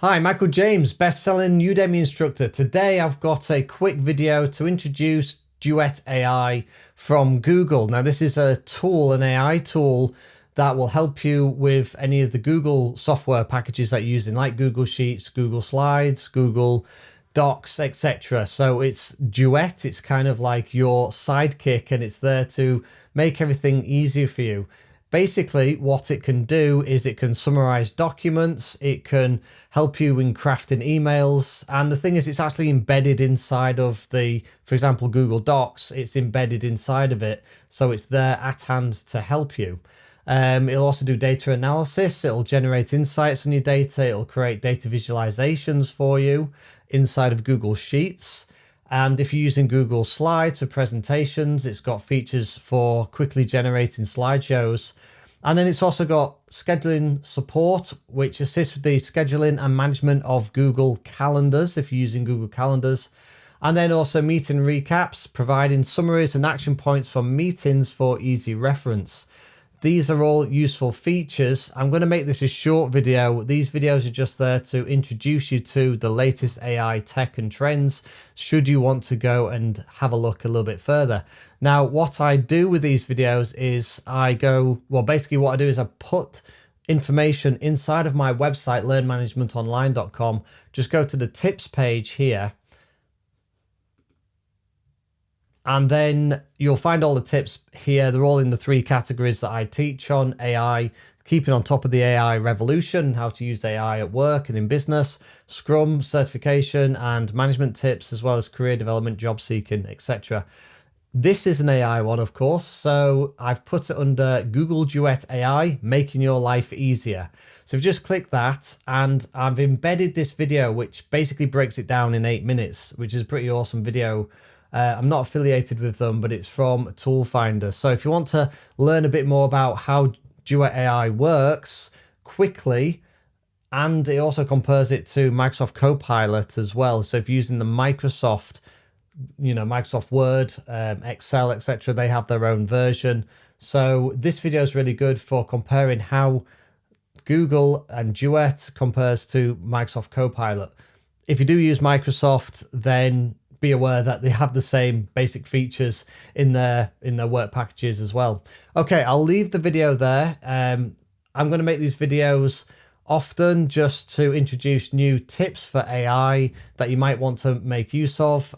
Hi, Michael James, best-selling Udemy instructor. Today I've got a quick video to introduce Duet AI from Google. Now this is a tool, an AI tool that will help you with any of the Google software packages that you're using, like Google Sheets, Google Slides, Google Docs, etc. So it's Duet, it's kind of like your sidekick, and it's there to make everything easier for you. Basically, what it can do is it can summarize documents, it can help you in crafting emails, and the thing is it's actually embedded inside of for example, Google Docs, it's embedded inside of it, so it's there at hand to help you. It'll also do data analysis, it'll generate insights on your data, it'll create data visualizations for you inside of Google Sheets. And if you're using Google Slides for presentations, it's got features for quickly generating slideshows. And then it's also got scheduling support, which assists with the scheduling and management of Google Calendars, if you're using Google Calendars. And then also meeting recaps, providing summaries and action points for meetings for easy reference. These are all useful features. I'm going to make this a short video. These videos are just there to introduce you to the latest AI tech and trends, should you want to go and have a look a little bit further. Now, what I do with these videos is basically what I do is I put information inside of my website, learnmanagementonline.com. Just go to the tips page here, and then you'll find all the tips here. They're all in the three categories that I teach on: AI, keeping on top of the AI revolution, how to use AI at work and in business, Scrum certification and management tips, as well as career development, job seeking, etc. This is an AI one, of course, so I've put it under Google Duet AI, making your life easier. So if you just click that, and I've embedded this video, which basically breaks it down in 8 minutes, which is a pretty awesome video. I'm not affiliated with them, but it's from Tool Finder. So if you want to learn a bit more about how Duet AI works quickly, and it also compares it to Microsoft Copilot as well. So if you're using the Microsoft Word, Excel, etc., they have their own version. So this video is really good for comparing how Google and Duet compares to Microsoft Copilot. If you do use Microsoft, then be aware that they have the same basic features in their work packages as well. Okay, I'll leave the video there. I'm going to make these videos often just to introduce new tips for AI that you might want to make use of.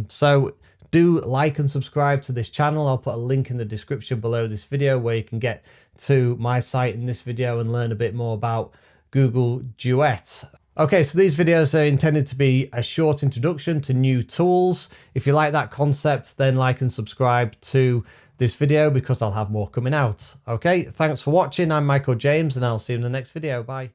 So do like and subscribe to this channel. I'll put a link in the description below this video where you can get to my site in this video and learn a bit more about Google Duet. Okay, so these videos are intended to be a short introduction to new tools. If you like that concept, then like and subscribe to this video because I'll have more coming out. Okay, thanks for watching. I'm Michael James, and I'll see you in the next video. Bye.